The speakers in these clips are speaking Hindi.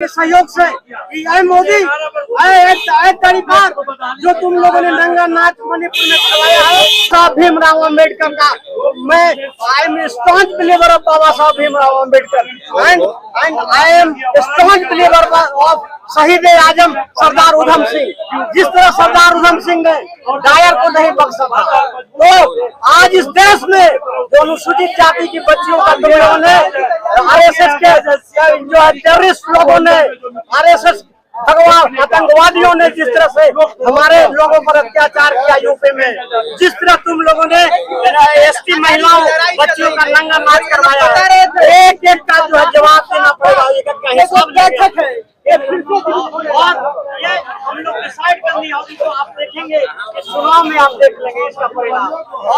के सहयोग से कि अरे मोदी एक तरीका जो तुम लोगों ने नंगा नाच मणिपुर में करवाया है साहब भीमराव अम्बेडकर का, मैं I am staunch believer of Baba Saheb Bhimrao Ambedkar and I am staunch believer of Shaheed Azam Sardar Udham Singh. जिस तरह सरदार उधम सिंह ने डायर को नहीं बख्शा था, तो आज इस देश में जो अनुसूचित जाति की बच्चियों का तुम लोगों ने आरएसएस के जो टेररिस्ट लोगों ने, आरएसएस भगवान आतंकवादियों ने जिस तरह से हमारे लोगों पर अत्याचार किया यूपी में, जिस तरह तुम लोगों ने एसटी महिलाओं बच्चियों का नंगा नाच करवाया है, एक एक का जो है जवाब देना पड़ेगा, एक एक का हिसाब है। और ये हम लोग डिसाइड करनी होगी, तो आप देखेंगे कि चुनाव में आप देख लेंगे इसका परिणाम।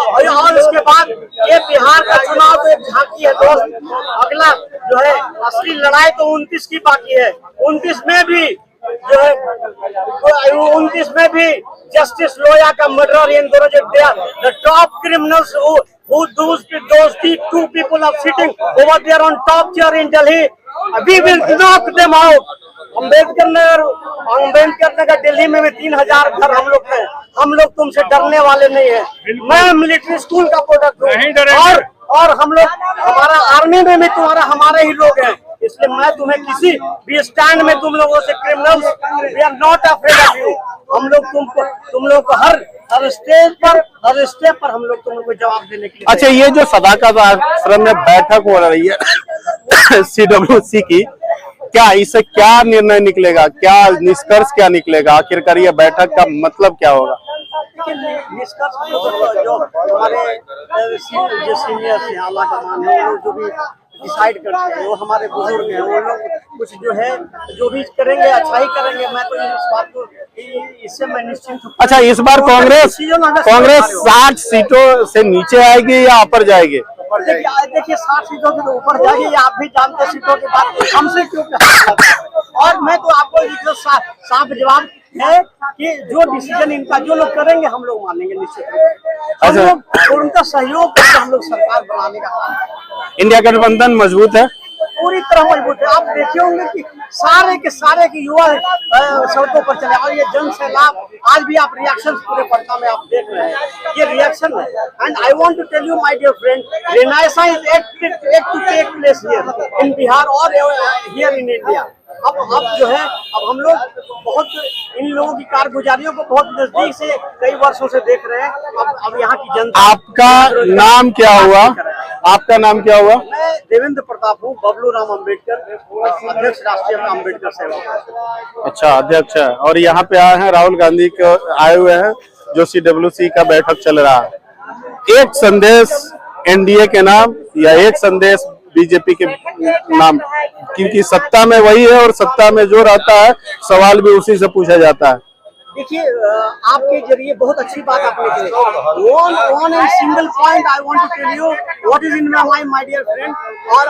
और इसके बाद ये बिहार का चुनाव तो एक झांकी है दोस्त, अगला जो है असली लड़ाई तो 29 की बाकी है। 29 में भी जो है 29 में भी जस्टिस लोया का मर्डर, इन दोनों जो the top criminals who those two people are sitting over there on top chair in Delhi, we will knock them out। Ambedkar Nagar Delhi में भी 3000 घर हम लोग हैं, हम लोग तुमसे डरने वाले नहीं है। मैं मिलिट्री स्कूल का प्रोडक्ट हूँ और हम लोग, हमारा आर्मी में भी तुम्हारा हमारे ही लोग हैं, इसलिए मैं तुम्हें किसी भी स्टैंड में तुम लोगों से criminals, we are not afraid of you. हम लोग तुम लोग को हर स्टेप पर हम लोग तुम लोग को जवाब देने के लिए। अच्छा, ये जो सदाकत आश्रम में बैठक हो रही है CWC की, क्या इससे क्या निर्णय निकलेगा, क्या निष्कर्ष क्या निकलेगा, आखिरकार ये बैठक का मतलब क्या होगा? निष्कर्ष जो हमारे जो सीनियर है, आला कमान है, वो जो भी डिसाइड करते हैं, वो हमारे बुजुर्ग हैं, वो लोग कुछ जो है जो भी करेंगे अच्छा ही करेंगे। मैं तो इस बात को, इससे मैं निश्चिंत हूँ। अच्छा, इस बार कांग्रेस 60 सीटों से नीचे आएगी या ऊपर जाएगी? देखिए 60 सीटों के तो ऊपर जाएगी, आप भी जानते हैं सीटों की बात हमसे क्यों और मैं तो आपको जो साफ जवाब है कि जो डिसीजन इनका जो लोग करेंगे हम लोग मानेंगे निश्चित रूप से। और उनका सहयोग करके हम लोग सरकार बनाने का काम। इंडिया गठबंधन मजबूत है, पूरी तरह मजबूत है। आप देखे होंगे कि सारे के युवा सड़कों पर चले, और ये जन सैलाब, आज भी आप रिएक्शन पूरे पटना में आप देख रहे हैं, ये रिएक्शन है। And I want to tell you my dear friend, renaissance is act to take place here in Bihar और हियर इन इंडिया। अब जो है, अब हम लोग बहुत इन लोगों की कारगुजारियों को बहुत नजदीक से कई वर्षों से देख रहे हैं। अब यहाँ की जनता। आपका नाम क्या हुआ? आपका नाम क्या हुआ? मैं देवेंद्र प्रताप हूँ, बबलू राम अम्बेडकर, अध्यक्ष राष्ट्रीय अम्बेडकर सेवा। अच्छा, अध्यक्ष है। और यहाँ पे आए हैं राहुल गांधी के, आए हुए हैं जो CWC का बैठक चल रहा है। एक संदेश NDA के नाम या एक संदेश BJP के नाम, क्योंकि सत्ता में वही है और सत्ता में जो रहता है सवाल भी उसी से पूछा जाता है। देखिए, आपके जरिए बहुत अच्छी बात आपने की। One and single point I want to tell you what is in my my dear friend. और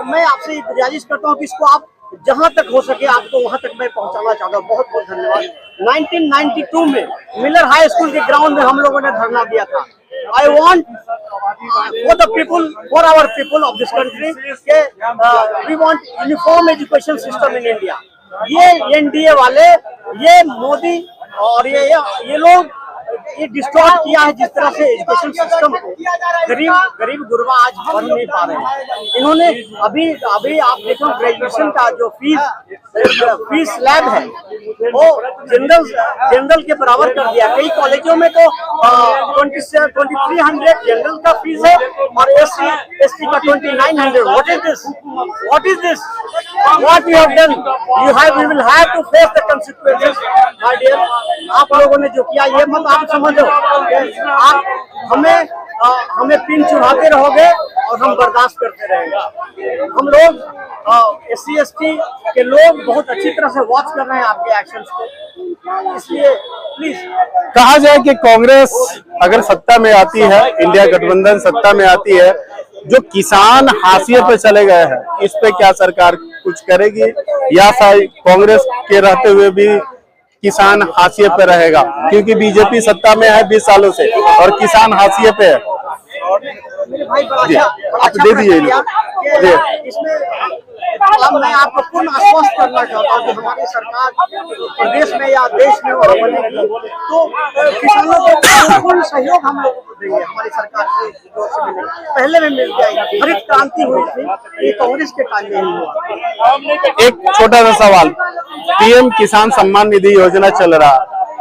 मैं आपसे गुजारिश करता हूँ कि इसको आप जहां तक हो सके आपको वहां तक मैं पहुंचाना चाहता हूँ। बहुत बहुत धन्यवाद। 1992 में मिलर हाई स्कूल के ग्राउंड में हम लोगों ने धरना दिया था। I want for the people, for our people of this country, we want uniform education system in India। ये NDA वाले, ये मोदी और ये लोग ये डिस्टॉर्ट किया है जिस तरह से एजुकेशन सिस्टम को। गरीब गुरबा आज बन नहीं पा रहे हैं। इन्होंने अभी आप देखो ग्रेजुएशन का जो फीस स्लैब है वो जनरल के बराबर कर दिया। कई कॉलेजों में तो 2300 जनरल का फीस है और SC का 2900। What is this? What you have done? We will have to face the consequences, my dear। आप लोगों ने जो किया ये मत आप समझो, आप हमें पिन चुराते रहोगे और हम बर्दाश्त करते रहेंगे। हम लोग SC ST के लोग बहुत अच्छी तरह से वॉच कर रहे हैं आपके एक्शंस को, इसलिए प्लीज। कहा जाए कि कांग्रेस अगर सत्ता में आती है, इंडिया गठबंधन सत्ता में आती है, जो किसान हाशिए पे चले गए हैं, इस पे क्या सरकार कुछ करेगी या शायद कांग्रेस के रहते हुए भी किसान हाशिए पे रहेगा? क्योंकि BJP सत्ता में है 20 सालों से और किसान हाशिए पे है। मेरे भाई आप दे दीजिए। इसमें अब मैं आपको पूर्ण आश्वस्त करना चाहता हूँ कि हमारी सरकार प्रदेश में या देश में वहाँ बनेगी तो किसानों को पूर्ण सहयोग हम लोगों को देंगे। हमारी सरकार की ओर से मिलेगा, पहले में मिल जाएगी। हरित क्रांति हुई थी, ये कांग्रेस के टाइम में ही हुआ। एक छोटा सा सवाल, पीएम किसान सम्मान निधि योजना चल रहा,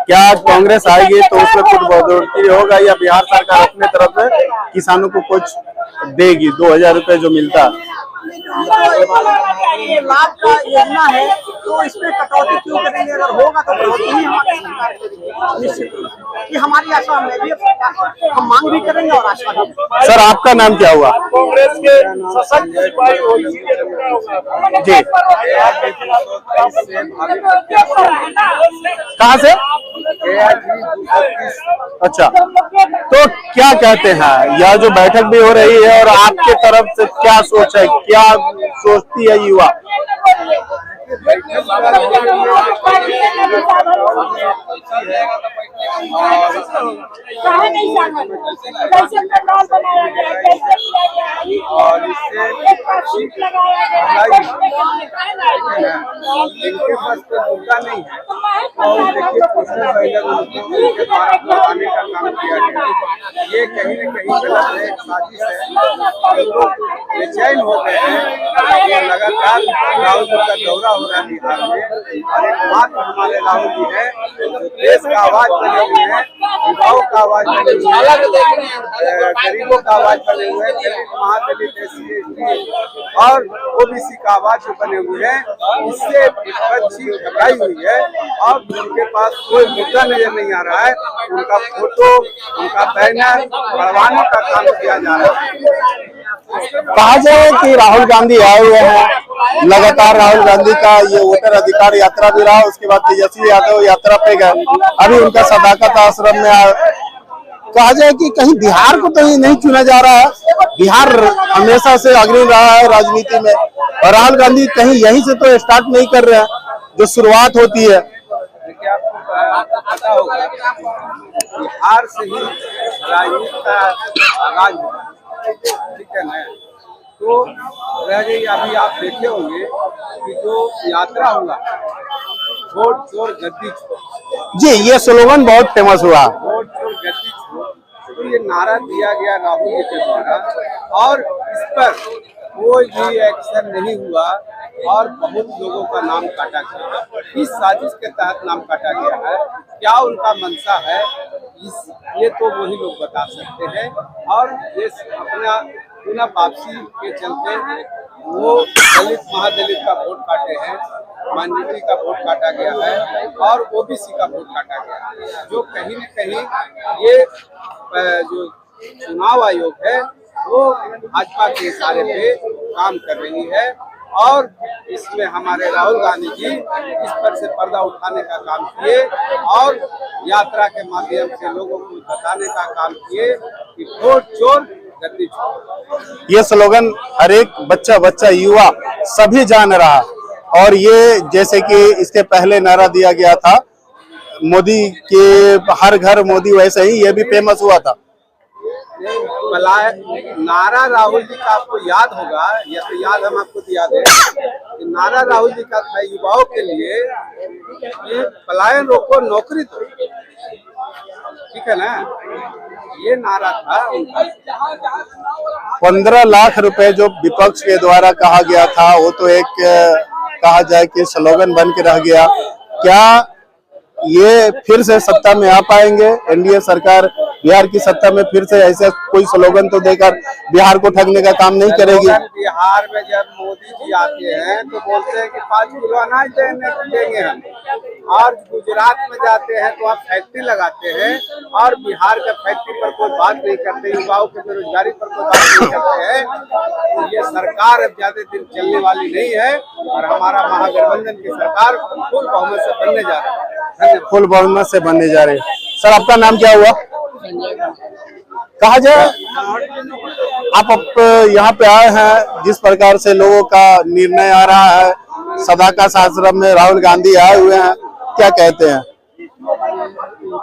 क्या कांग्रेस आएगी तो उसमें कुछ बढ़ोतरी होगा या बिहार सरकार अपने तरफ से किसानों को कुछ देगी? 2000 रुपए जो मिलता ये लाभ का योजना है तो इसमें कटौती क्यों करेंगे? अगर होगा तो बढ़ोतरी ही हमारी सरकार करेगी निश्चित रूप से। ये हमारी आशा में भी हम मांग भी करेंगे और आशा भी। सर आपका नाम क्या हुआ? कांग्रेस के सशक्त सिपाही हो जी, कहाँ से? अच्छा, तो क्या कहते हैं, यह जो बैठक भी हो रही है और आपके तरफ से क्या सोच है, क्या सोचती है युवा? और इससे इनके पास तो मुद्दा नहीं है और देखिए पिछले महीने उनके द्वारा बुलाने का काम किया गया, ये कहीं न कहीं गलत है, साजिश है। लोग बेचैन हो गए हैं, ये लगातार राहुल जी का दौरा हो रहा है बिहार में और एकमात्र हमारे राहुल जी है जो देश का आवाज बने हुए हैं, युवाओं का आवाज बने हुए हैं, गरीबों का आवाज बने हुए हैं, दलित महादलित SC और OBC का आवाज बने हुए हैं। इससे विपक्षी घबराई हुई है और उनके पास कोई मुद्दा नजर नहीं आ रहा है, उनका फोटो उनका बैनर बढ़वाने का काम किया जा रहा है। कहा जाए कि राहुल गांधी आए हुए हैं, लगातार राहुल गांधी का ये वोटर अधिकार यात्रा भी रहा, उसके बाद तेजस्वी यादव यात्रा पे गए, अभी उनका सदाकत आश्रम में कहा जाए कि कहीं बिहार को तो नहीं चुना जा रहा है। बिहार हमेशा से अग्रणी रहा है राजनीति में और राहुल गांधी कहीं यहीं से तो स्टार्ट नहीं कर रहे हैं, जो शुरुआत होती है। देखिए आपको पता होगा बिहार से ही राजनीति का आगाज हुआ, ठीक है ना? तो रह गई, अभी आप देखे होंगे कि जो यात्रा हुआ वोट चोर गद्दी छोड़, जी ये स्लोगन बहुत फेमस हुआ, वोट चोर गद्दी छोड़, तो ये नारा दिया गया राहुल जी के द्वारा और इस पर कोई भी एक्शन नहीं हुआ और बहुत लोगों का नाम काटा गया। इस साजिश के तहत नाम काटा गया है, क्या उनका मंशा है ये तो वही लोग बता सकते हैं। और ये अपना पुनः वापसी के चलते वो दलित महादलित का वोट काटे हैं, माइनॉरिटी का वोट काटा गया है और OBC का वोट काटा गया है, जो कहीं न कहीं ये जो चुनाव आयोग है वो भाजपा के इशारे पे काम कर रही है और इसमें हमारे राहुल गांधी जी इस पर से पर्दा उठाने का काम किए और यात्रा के माध्यम से लोगों को बताने का काम किए कि वोट चोर गद्दी छोड़। ये स्लोगन हर एक बच्चा युवा सभी जान रहा और ये जैसे कि इसके पहले नारा दिया गया था मोदी के हर घर मोदी, वैसे ही ये भी फेमस हुआ था। नारा राहुल जी का आपको याद होगा, या तो याद हम आपको याद है कि नारा राहुल जी का था युवाओं के लिए कि पलायन रोको नौकरी दो, ठीक है ना? ये नारा था उनका। 15 लाख रुपए जो विपक्ष के द्वारा कहा गया था वो तो एक कहा जाए कि स्लोगन बन के रह गया। क्या ये फिर से सत्ता में आ पाएंगे? एनडीए सरकार बिहार की सत्ता में फिर से ऐसा कोई स्लोगन तो देकर बिहार को ठगने का काम नहीं करेगी? बिहार में जब मोदी जी आते हैं तो बोलते हैं कि 5 किलो अनाज देंगे हम, और गुजरात में जाते हैं तो आप फैक्ट्री लगाते हैं और बिहार का फैक्ट्री पर कोई बात नहीं करते, युवाओं की बेरोजगारी पर कोई बात नहीं करते हैं। तो ये सरकार अब ज्यादा दिन चलने वाली नहीं है और हमारा महागठबंधन की सरकार फुल बहुमत से बनने जा रही है। फुल बहुमत से बनने जा रहे हैं। सर आपका नाम क्या हुआ? कहा जाए आप यहाँ पे आए हैं, जिस प्रकार से लोगों का निर्णय आ रहा है, सदाकत आश्रम में राहुल गांधी आए हुए हैं, क्या कहते हैं?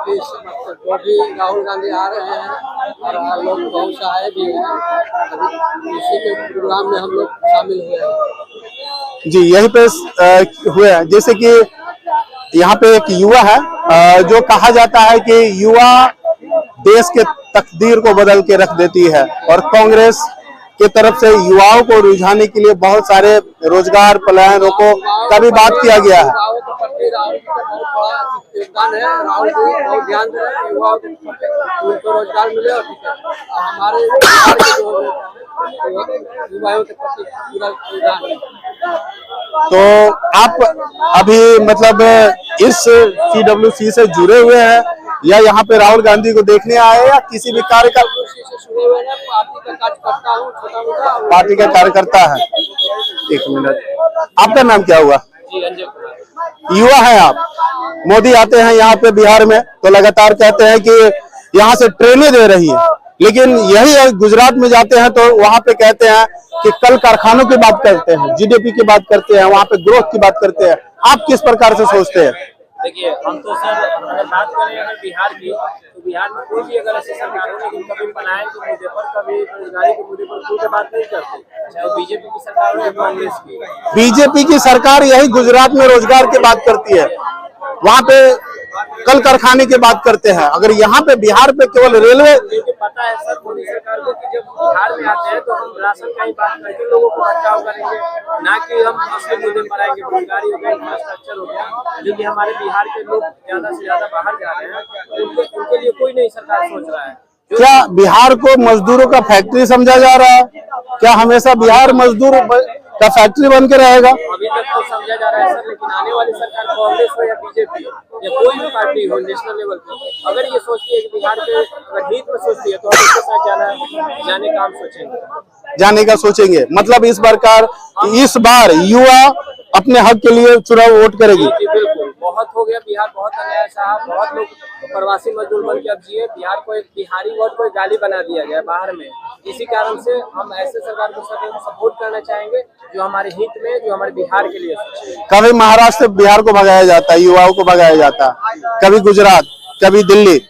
कि जो भी राहुल गांधी आ रहे हैं और लोग बहुत से आए भी हैं, अभी इसी के प्रोग्राम में हम लोग शामिल हुए हैं। जी, यहीं पे हुए हैं। जैसे कि यहाँ पे एक युवा है, जो कहा जाता है कि युवा देश के तकदीर को बदल के रख देती है, और कांग्रेस की तरफ से युवाओं को रुझाने के लिए बहुत सारे रोजगार प्लानों को का भी बात किया गया है। युवाओं के प्रति राहुल का बहुत बड़ा योगदान है। राहुल जी बहुत ध्यान दे रहे हैं युवाओं के प्रति, उनको रोजगार मिले और हमारे बिहार के जो युवाओं के प्रति पूरा योगदान है। तो आप अभी मतलब इस CWC से जुड़े हुए हैं या यहाँ पे राहुल गांधी को देखने आए या किसी भी कार्यक्रम से जुड़े हुए हैं? पार्टी का कार्यकर्ता हूँ, छोटा मोटा पार्टी का कार्यकर्ता है। एक मिनट, आपका नाम क्या हुआ? जी अंजय कुमार। युवा है आप। मोदी आते हैं यहाँ पे बिहार में तो लगातार कहते हैं कि यहाँ से ट्रेनें दे रही है, लेकिन यही गुजरात में जाते हैं तो वहां पे कहते हैं कि कल कारखानों की बात करते हैं, GDP की बात करते हैं, वहां पे ग्रोथ की बात करते हैं। आप किस प्रकार से सोचते हैं? देखिए, हम तो सर अगर बात करें अगर बिहार की, तो बिहार में कोई भी अगर ऐसी सरकार हो, लेकिन कभी पलायन के मुद्दे पर, कभी रोजगारी के मुद्दे पर खुल के बात नहीं करते, चाहे वो बीजेपी की सरकार हो या कांग्रेस की। बीजेपी की सरकार यही गुजरात में रोजगार की बात करती है, वहां पे कल कारखाने की बात करते हैं। अगर यहाँ पे बिहार पे केवल रेलवे, क्योंकि पता है सर मोदी सरकार को कि जब बिहार में आते हैं तो हम राशन का ही बात करके लोगों को बचाव करेंगे, ना कि हम दूसरे मुद्दे पर आएंगे। रोजगारी हो गया, इंफ्रास्ट्रक्चर हो गया, जो कि हमारे बिहार के लोग ज्यादा से ज्यादा बाहर जा रहे हैं, उनके लिए कोई नहीं सरकार सोच रहा है। क्या बिहार को मजदूरों का फैक्ट्री समझा जा रहा है? क्या हमेशा बिहार मजदूर का फैक्ट्री बन के रहेगा? अभी तक तो समझा जा रहा है सर, लेकिन आने वाली सरकार कांग्रेस हो या बीजेपी या कोई भी पार्टी हो नेशनल लेवल पर, अगर ये सोचती है कि बिहार के अगर हित में सोचती है तो हम इसके साथ जाने का हम सोचेंगे, जाने का सोचेंगे। मतलब इस बार युवा अपने हक के लिए चुनाव वोट करेगी। जी बिल्कुल, बहुत हो गया बिहार, बहुत अन्याय साहब, बहुत लोग प्रवासी मजदूर बन के अब जिए। बिहार को एक बिहारी वर्ड को एक गाली बना दिया गया बाहर में। इसी कारण से हम ऐसे सरकार को सपोर्ट करना चाहेंगे जो हमारे हित में, जो हमारे बिहार के लिए सोचे। कभी महाराष्ट्र से बिहार को भगाया जाता है, युवाओं को भगाया जाता है, कभी गुजरात, कभी दिल्ली।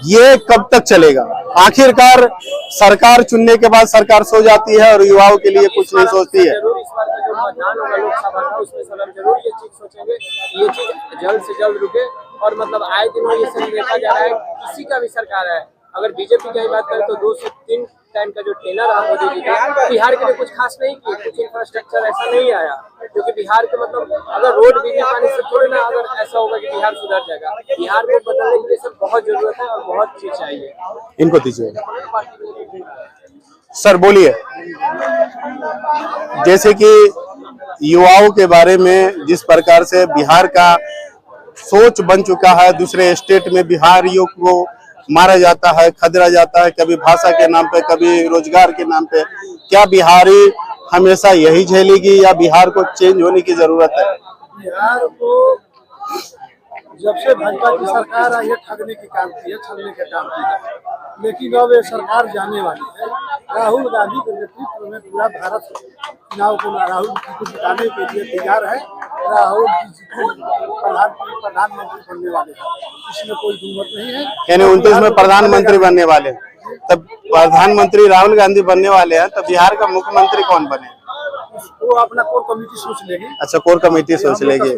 ये कब तक चलेगा? आखिरकार सरकार चुनने के बाद सरकार सो जाती है और युवाओं के लिए कुछ नहीं सोचती है। जरूर इस बार का जो मतदान होगा लोकसभा का, उसमें सर हम जरूर ये चीज सोचेंगे, ये चीज जल्द से जल्द रुके। और मतलब आए दिन ये सब देखा जा रहा है, किसी का भी सरकार है, अगर बीजेपी की बात करें तो 2 से 3 टाइम का जो टेनर रहा मोदी जी का, बिहार के लिए कुछ खास नहीं किया, कुछ इंफ्रास्ट्रक्चर ऐसा नहीं आया, क्योंकि बिहार के मतलब अगर रोड बिजली पानी से थोड़े ना अगर ऐसा होगा कि बिहार सुधर जाएगा। बिहार को बदलने के लिए सब बहुत जरूरत है और बहुत चीज चाहिए। इनको दीजिए सर, बोलिए। जैसे कि युवाओं के बारे में जिस प्रकार से बिहार का सोच बन चुका है, दूसरे स्टेट में बिहारियों को मारा जाता है, खदेड़ा जाता है, कभी भाषा के नाम पे, कभी रोजगार के नाम पे। क्या बिहारी हमेशा यही झेलेगी या बिहार को चेंज होने की जरूरत है? बिहार को जब से भाजपा की सरकार आई है ठगने की काम की है, छलने के काम की है, लेकिन अब ये सरकार जाने वाली है। राहुल गांधी के नेतृत्व में पूरा भारत चुनाव को राहुल जी को जिताने के लिए तैयार है। राहुल जी प्रधानमंत्री बनने वाले हैं, इसमें कोई दुमत नहीं है। यानी 29 में प्रधानमंत्री बनने वाले हैं। तब प्रधानमंत्री राहुल गांधी बनने वाले हैं, तो बिहार का मुख्यमंत्री कौन बने? वो अपना कोर कमेटी सोच लेगी। अच्छा, कोर कमेटी सोच लेगी।